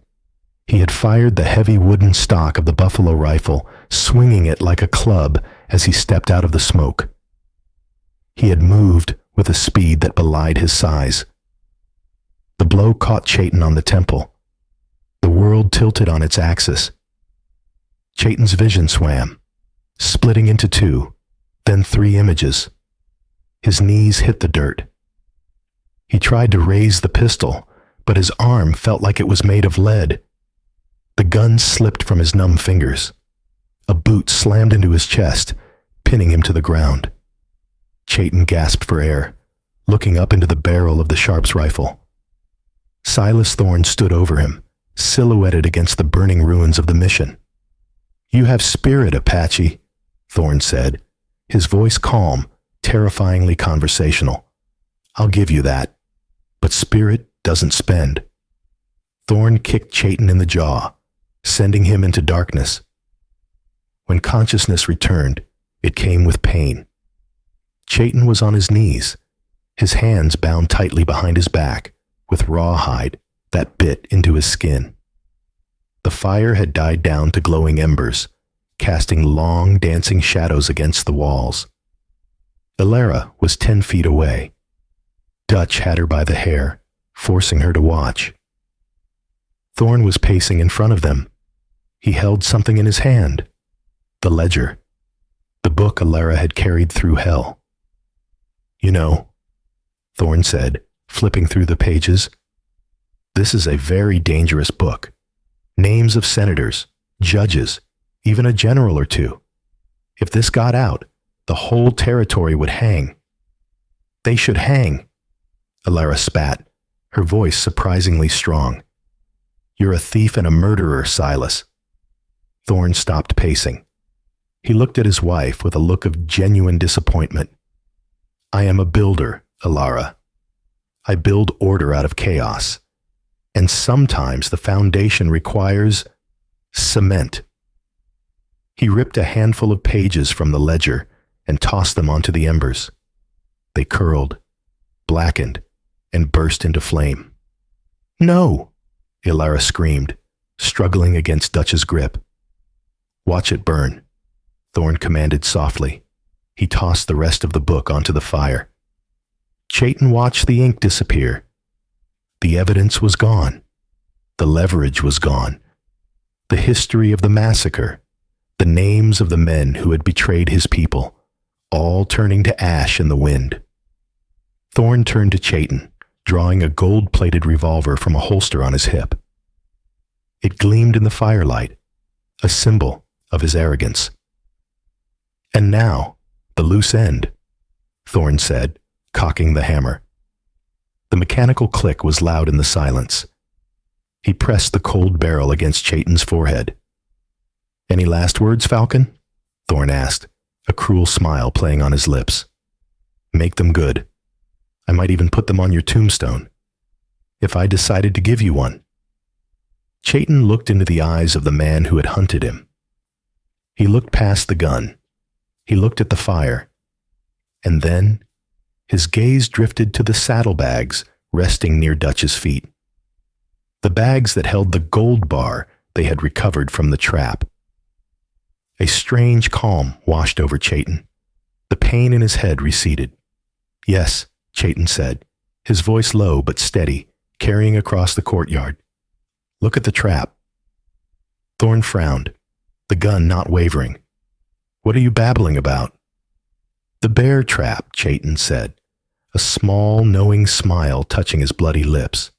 He had fired the heavy wooden stock of the buffalo rifle, swinging it like a club as he stepped out of the smoke. He had moved with a speed that belied his size. The blow caught Chayton on the temple. The world tilted on its axis. Chayton's vision swam, splitting into 2, then 3 images. His knees hit the dirt. He tried to raise the pistol, but his arm felt like it was made of lead. The gun slipped from his numb fingers. A boot slammed into his chest, pinning him to the ground. Chayton gasped for air, looking up into the barrel of the Sharps rifle. Silas Thorne stood over him, silhouetted against the burning ruins of the mission. "You have spirit, Apache," Thorne said, his voice calm, terrifyingly conversational. "I'll give you that. But spirit doesn't spend." Thorne kicked Chayton in the jaw, sending him into darkness. When consciousness returned, it came with pain. Chayton was on his knees, his hands bound tightly behind his back, with rawhide that bit into his skin. The fire had died down to glowing embers, casting long, dancing shadows against the walls. Ilara was 10 feet away. Dutch had her by the hair, forcing her to watch. Thorne was pacing in front of them. He held something in his hand. The ledger. The book Ilara had carried through hell. "You know," Thorne said, flipping through the pages, "this is a very dangerous book. Names of senators, judges, even a general or 2. If this got out, the whole territory would hang." "They should hang," Ilara spat, her voice surprisingly strong. "You're a thief and a murderer, Silas." Thorne stopped pacing. He looked at his wife with a look of genuine disappointment. "I am a builder, Ilara. I build order out of chaos. And sometimes the foundation requires cement." He ripped a handful of pages from the ledger and tossed them onto the embers. They curled, blackened, and burst into flame. "No!" Ilara screamed, struggling against Dutch's grip. "Watch it burn," Thorne commanded softly. He tossed the rest of the book onto the fire. Chayton watched the ink disappear. The evidence was gone. The leverage was gone. The history of the massacre, the names of the men who had betrayed his people, all turning to ash in the wind. Thorne turned to Chayton, drawing a gold-plated revolver from a holster on his hip. It gleamed in the firelight, a symbol of his arrogance. "And now, the loose end," Thorne said, cocking the hammer. The mechanical click was loud in the silence. He pressed the cold barrel against Chayton's forehead. "Any last words, Falcon?" Thorne asked, a cruel smile playing on his lips. "Make them good. I might even put them on your tombstone. If I decided to give you one." Chayton looked into the eyes of the man who had hunted him. He looked past the gun. He looked at the fire. And then His gaze drifted to the saddlebags resting near Dutch's feet. The bags that held the gold bar they had recovered from the trap. A strange calm washed over Chayton. The pain in his head receded. "Yes," Chayton said, his voice low but steady, carrying across the courtyard. "Look at the trap." Thorne frowned, the gun not wavering. "What are you babbling about?" "The bear trap," Chayton said, a small, knowing smile touching his bloody lips.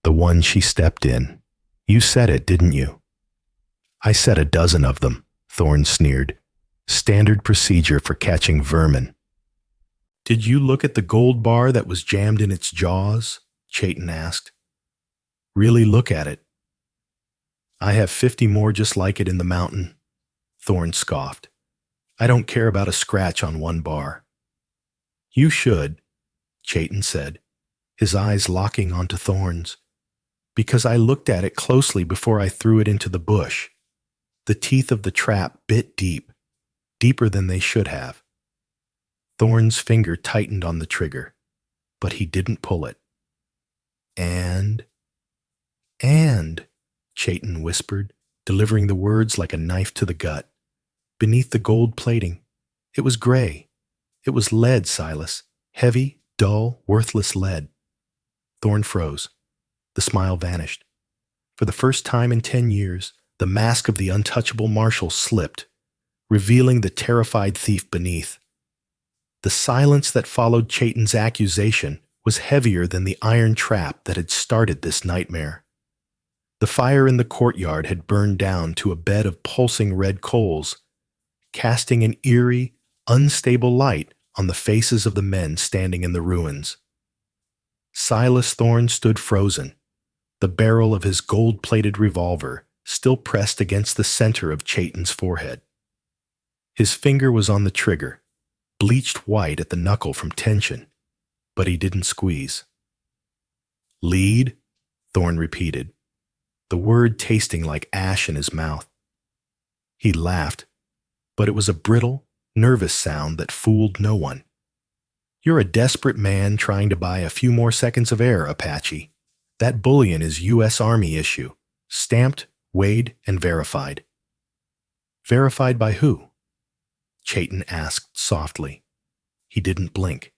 "The one she stepped in. You said it, didn't you?" "I said a dozen of them," Thorne sneered. "Standard procedure for catching vermin." "Did you look at the gold bar that was jammed in its jaws?" Chayton asked. "Really look at it." "I have 50 more just like it in the mountain," Thorne scoffed. "I don't care about a scratch on one bar." "You should," Chayton said, his eyes locking onto Thorne's, "because I looked at it closely before I threw it into the bush. The teeth of the trap bit deep, deeper than they should have." Thorne's finger tightened on the trigger, but he didn't pull it. And, Chayton whispered, delivering the words like a knife to the gut. "Beneath the gold plating, it was gray. It was lead, Silas. Heavy, dull, worthless lead." Thorne froze. The smile vanished. For the first time in 10 years, the mask of the untouchable marshal slipped, revealing the terrified thief beneath. The silence that followed Chayton's accusation was heavier than the iron trap that had started this nightmare. The fire in the courtyard had burned down to a bed of pulsing red coals, casting an eerie, unstable light on the faces of the men standing in the ruins. Silas Thorne stood frozen, the barrel of his gold-plated revolver still pressed against the center of Chayton's forehead. His finger was on the trigger, bleached white at the knuckle from tension, but he didn't squeeze. "Lead?" Thorne repeated, the word tasting like ash in his mouth. He laughed, but it was a brittle, nervous sound that fooled no one. "You're a desperate man trying to buy a few more seconds of air, Apache. That bullion is U.S. Army issue, stamped, weighed, and verified." "Verified by who?" Chayton asked softly. He didn't blink.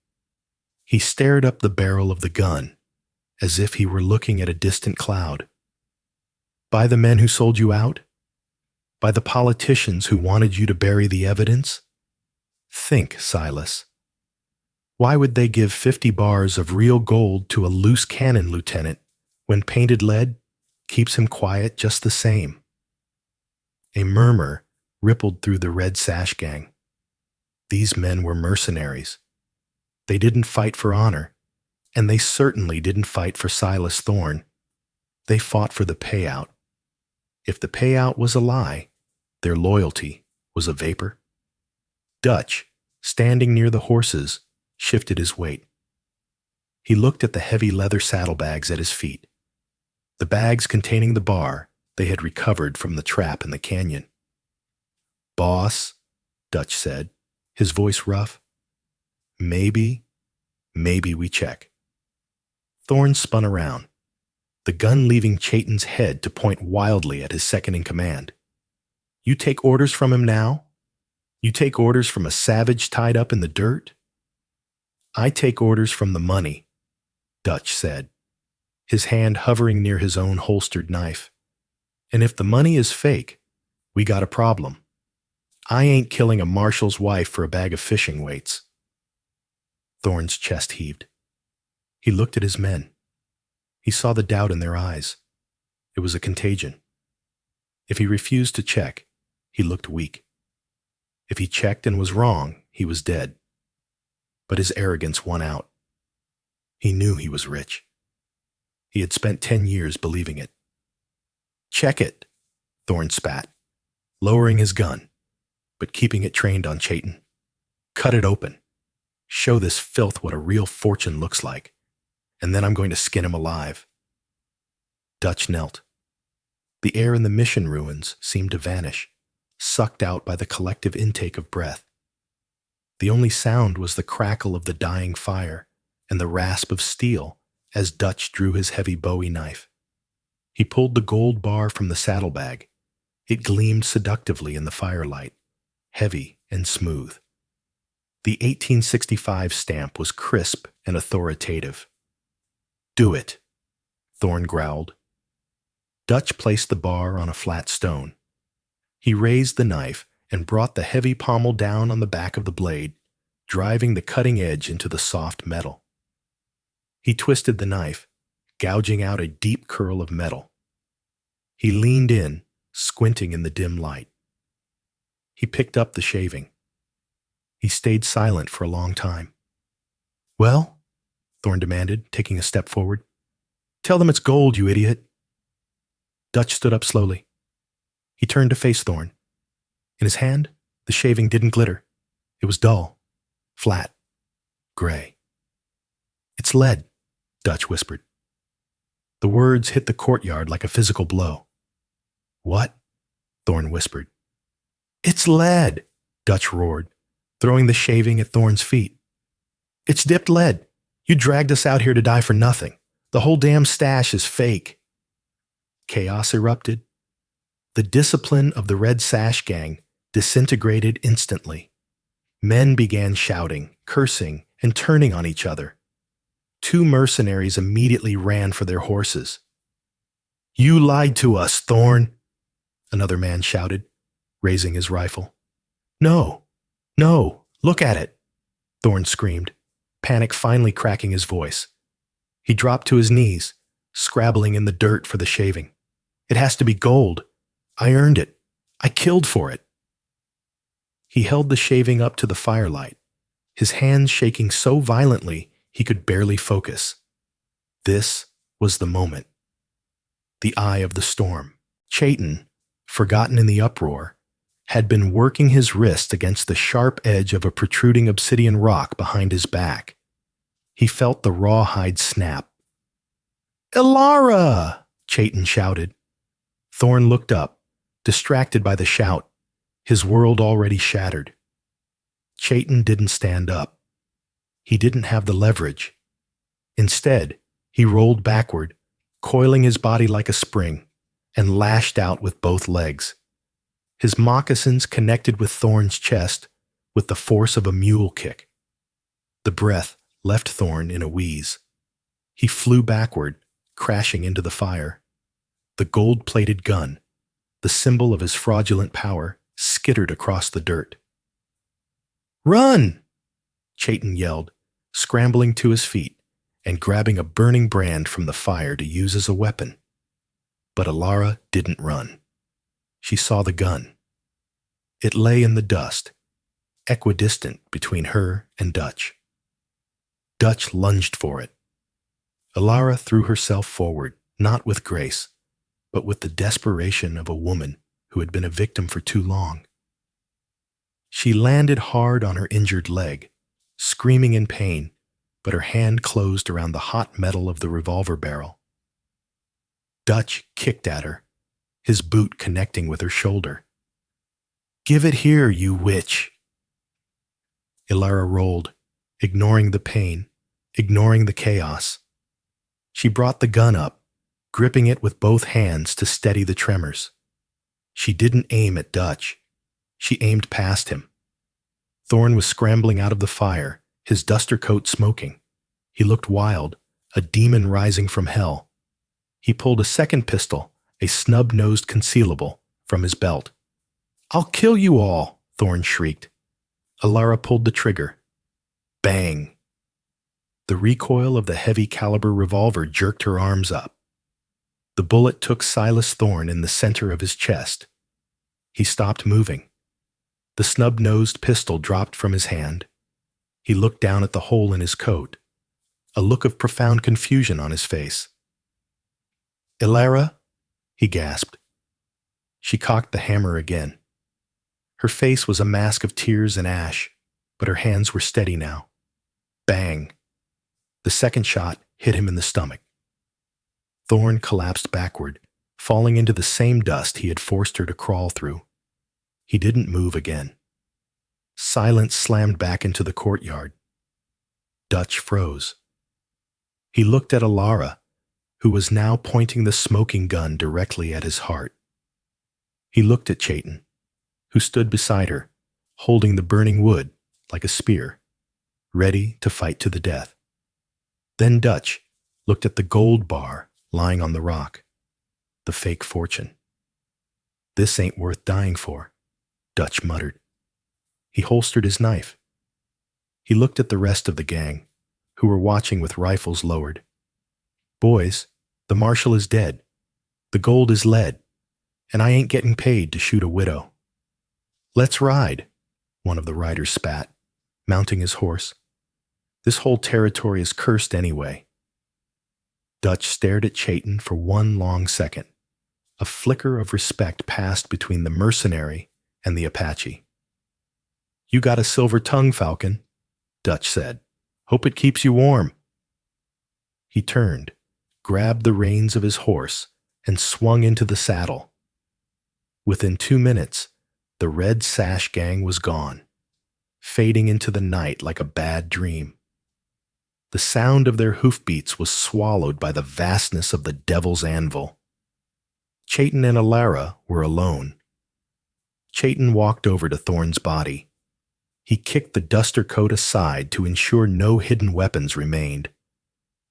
He stared up the barrel of the gun, as if he were looking at a distant cloud. "By the men who sold you out? By the politicians who wanted you to bury the evidence? Think, Silas. Why would they give 50 bars of real gold to a loose cannon lieutenant when painted lead keeps him quiet just the same?" A murmur rippled through the Red Sash gang. These men were mercenaries. They didn't fight for honor, and they certainly didn't fight for Silas Thorne. They fought for the payout. If the payout was a lie, their loyalty was a vapor. Dutch, standing near the horses, shifted his weight. He looked at the heavy leather saddlebags at his feet, the bags containing the bar they had recovered from the trap in the canyon. "Boss," Dutch said, his voice rough, maybe we check." Thorne spun around, the gun leaving Chayton's head to point wildly at his second-in-command. "You take orders from him now? You take orders from a savage tied up in the dirt?" "I take orders from the money," Dutch said, his hand hovering near his own holstered knife. "And if the money is fake, we got a problem. I ain't killing a marshal's wife for a bag of fishing weights." Thorne's chest heaved. He looked at his men. He saw the doubt in their eyes. It was a contagion. If he refused to check, he looked weak. If he checked and was wrong, he was dead. But his arrogance won out. He knew he was rich. He had spent 10 years believing it. "Check it," Thorne spat, lowering his gun, but keeping it trained on Chayton. "Cut it open. Show this filth what a real fortune looks like, and then I'm going to skin him alive." Dutch knelt. The air in the mission ruins seemed to vanish, sucked out by the collective intake of breath. The only sound was the crackle of the dying fire and the rasp of steel as Dutch drew his heavy Bowie knife. He pulled the gold bar from the saddlebag. It gleamed seductively in the firelight, heavy and smooth. The 1865 stamp was crisp and authoritative. "Do it," Thorne growled. Dutch placed the bar on a flat stone. He raised the knife and brought the heavy pommel down on the back of the blade, driving the cutting edge into the soft metal. He twisted the knife, gouging out a deep curl of metal. He leaned in, squinting in the dim light. He picked up the shaving. He stayed silent for a long time. "Well?" Thorne demanded, taking a step forward. "Tell them it's gold, you idiot." Dutch stood up slowly. He turned to face Thorne. In his hand, the shaving didn't glitter. It was dull, flat, gray. "It's lead," Dutch whispered. The words hit the courtyard like a physical blow. "What?" Thorne whispered. "It's lead," Dutch roared, throwing the shaving at Thorne's feet. "It's dipped lead. You dragged us out here to die for nothing. The whole damn stash is fake." Chaos erupted. The discipline of the Red Sash Gang disintegrated instantly. Men began shouting, cursing, and turning on each other. Two mercenaries immediately ran for their horses. "You lied to us, Thorne," another man shouted, raising his rifle. "No, no, look at it," Thorne screamed, panic finally cracking his voice. He dropped to his knees, scrabbling in the dirt for the shaving. "It has to be gold. I earned it. I killed for it." He held the shaving up to the firelight, his hands shaking so violently he could barely focus. This was the moment. The eye of the storm. Chayton, forgotten in the uproar, had been working his wrist against the sharp edge of a protruding obsidian rock behind his back. He felt the rawhide snap. "Elara!" Chayton shouted. Thorne looked up, distracted by the shout, his world already shattered. Chayton didn't stand up. He didn't have the leverage. Instead, he rolled backward, coiling his body like a spring, and lashed out with both legs. His moccasins connected with Thorne's chest with the force of a mule kick. The breath left Thorne in a wheeze. He flew backward, crashing into the fire. The gold-plated gun, the symbol of his fraudulent power, skittered across the dirt. "Run!" Chayton yelled, scrambling to his feet and grabbing a burning brand from the fire to use as a weapon. But Elara didn't run. She saw the gun. It lay in the dust, equidistant between her and Dutch. Dutch lunged for it. Elara threw herself forward, not with grace, but with the desperation of a woman who had been a victim for too long. She landed hard on her injured leg, screaming in pain, but her hand closed around the hot metal of the revolver barrel. Dutch kicked at her, his boot connecting with her shoulder. "Give it here, you witch!" Elara rolled, ignoring the pain, ignoring the chaos. She brought the gun up, gripping it with both hands to steady the tremors. She didn't aim at Dutch. She aimed past him. Thorne was scrambling out of the fire, his duster coat smoking. He looked wild, a demon rising from hell. He pulled a second pistol, a snub-nosed concealable, from his belt. "I'll kill you all," Thorne shrieked. Elara pulled the trigger. Bang! The recoil of the heavy caliber revolver jerked her arms up. The bullet took Silas Thorne in the center of his chest. He stopped moving. The snub-nosed pistol dropped from his hand. He looked down at the hole in his coat, a look of profound confusion on his face. "Elara?" he gasped. She cocked the hammer again. Her face was a mask of tears and ash, but her hands were steady now. Bang! The second shot hit him in the stomach. Thorne collapsed backward, falling into the same dust he had forced her to crawl through. He didn't move again. Silence slammed back into the courtyard. Dutch froze. He looked at Alara, who was now pointing the smoking gun directly at his heart. He looked at Chayton, who stood beside her, holding the burning wood like a spear, ready to fight to the death. Then Dutch looked at the gold bar lying on the rock, the fake fortune. "This ain't worth dying for," Dutch muttered. He holstered his knife. He looked at the rest of the gang, who were watching with rifles lowered. "Boys, the marshal is dead. The gold is lead, and I ain't getting paid to shoot a widow." "Let's ride," one of the riders spat, mounting his horse. "This whole territory is cursed anyway." Dutch stared at Chayton for one long second. A flicker of respect passed between the mercenary and the Apache. "You got a silver tongue, Falcon," Dutch said. "Hope it keeps you warm." He turned, grabbed the reins of his horse, and swung into the saddle. Within 2 minutes, the Red Sash gang was gone, fading into the night like a bad dream. The sound of their hoofbeats was swallowed by the vastness of the Devil's Anvil. Chayton and Alara were alone. Chayton walked over to Thorne's body. He kicked the duster coat aside to ensure no hidden weapons remained.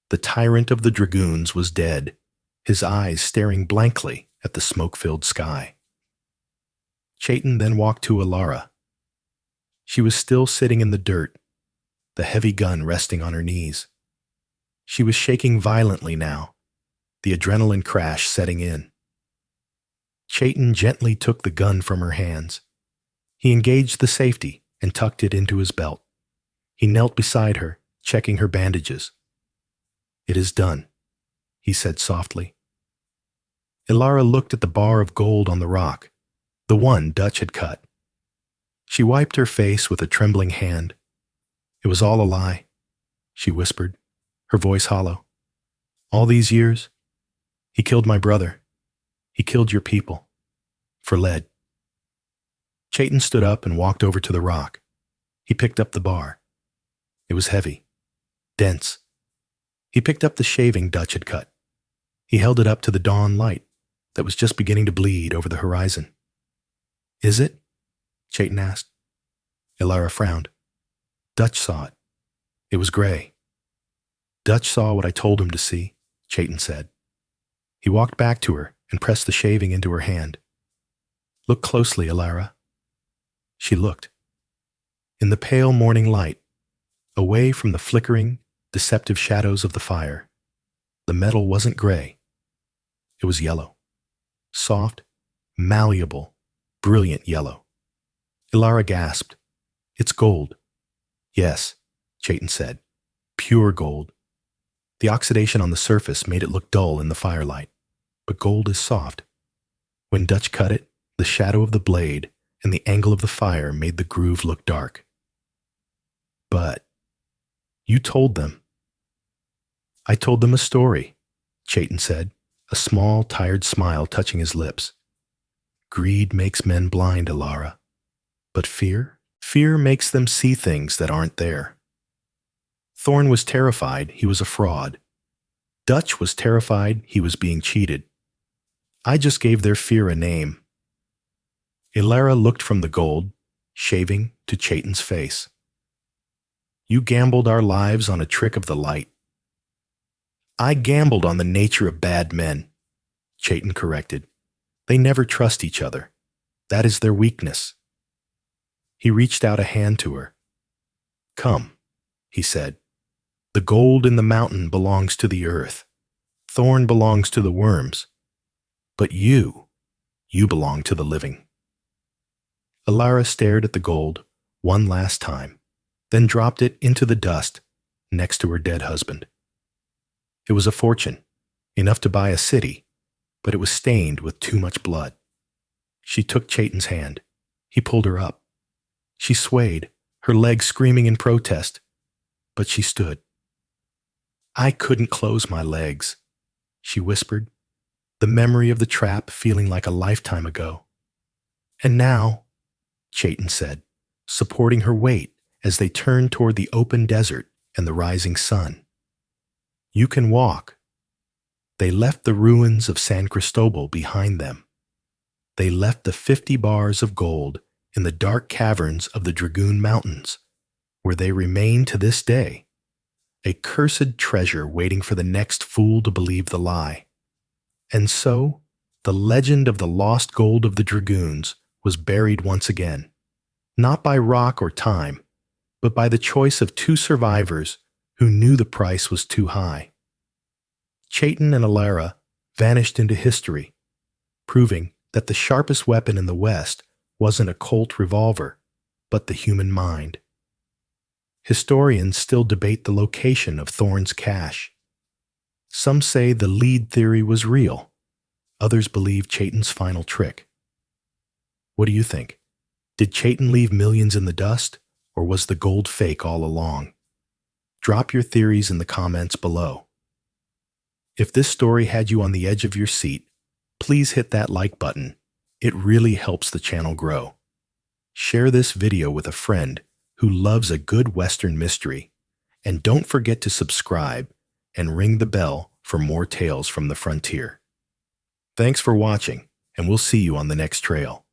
The tyrant of the dragoons was dead, his eyes staring blankly at the smoke-filled sky. Chayton then walked to Alara. She was still sitting in the dirt, the heavy gun resting on her knees. She was shaking violently now, the adrenaline crash setting in. Chayton gently took the gun from her hands. He engaged the safety and tucked it into his belt. He knelt beside her, checking her bandages. "It is done," he said softly. Alara looked at the bar of gold on the rock, the one Dutch had cut. She wiped her face with a trembling hand. "It was all a lie," she whispered, her voice hollow. "All these years, he killed my brother. He killed your people. For lead." Chayton stood up and walked over to the rock. He picked up the bar. It was heavy, dense. He picked up the shaving Dutch had cut. He held it up to the dawn light that was just beginning to bleed over the horizon. "Is it?" Chayton asked. Alara frowned. Dutch saw it. It was gray. "Dutch saw what I told him to see," Chayton said. He walked back to her and pressed the shaving into her hand. "Look closely, Alara." She looked. In the pale morning light, away from the flickering, deceptive shadows of the fire, the metal wasn't gray. It was yellow. Soft, malleable, brilliant yellow. Alara gasped. "It's gold." "Yes," Chayton said. "Pure gold." The oxidation on the surface made it look dull in the firelight, but gold is soft. When Dutch cut it, the shadow of the blade and the angle of the fire made the groove look dark. "But you told them." "I told them a story," Chayton said, a small, tired smile touching his lips. "Greed makes men blind, Alara. But fear makes them see things that aren't there." Thorne was terrified he was a fraud. Dutch was terrified he was being cheated. I just gave their fear a name. Alara looked from the gold, shaving, to Chayton's face. "You gambled our lives on a trick of the light." "I gambled on the nature of bad men," Chayton corrected. "They never trust each other. That is their weakness." He reached out a hand to her. "Come," he said. "The gold in the mountain belongs to the earth. Thorn belongs to the worms. But you belong to the living." Alara stared at the gold one last time, then dropped it into the dust next to her dead husband. It was a fortune, enough to buy a city, but it was stained with too much blood. She took Chayton's hand. He pulled her up. She swayed, her legs screaming in protest, but she stood. "I couldn't close my legs," she whispered, the memory of the trap feeling like a lifetime ago. "And now," Chayton said, supporting her weight as they turned toward the open desert and the rising sun. You can walk. They left the ruins of San Cristobal behind them. They left the 50 bars of gold in the dark caverns of the Dragoon Mountains, where they remain to this day, a cursed treasure waiting for the next fool to believe the lie. And so, the legend of the lost gold of the Dragoons was buried once again, not by rock or time, but by the choice of two survivors who knew the price was too high. Chayton and Alara vanished into history, proving that the sharpest weapon in the West wasn't a Colt revolver, but the human mind. Historians still debate the location of Thorne's cache. Some say the lead theory was real. Others believe Chayton's final trick. What do you think? Did Chayton leave millions in the dust, or was the gold fake all along? Drop your theories in the comments below. If this story had you on the edge of your seat, please hit that like button. It really helps the channel grow. Share this video with a friend who loves a good Western mystery, and don't forget to subscribe and ring the bell for more tales from the frontier. Thanks for watching, and we'll see you on the next trail.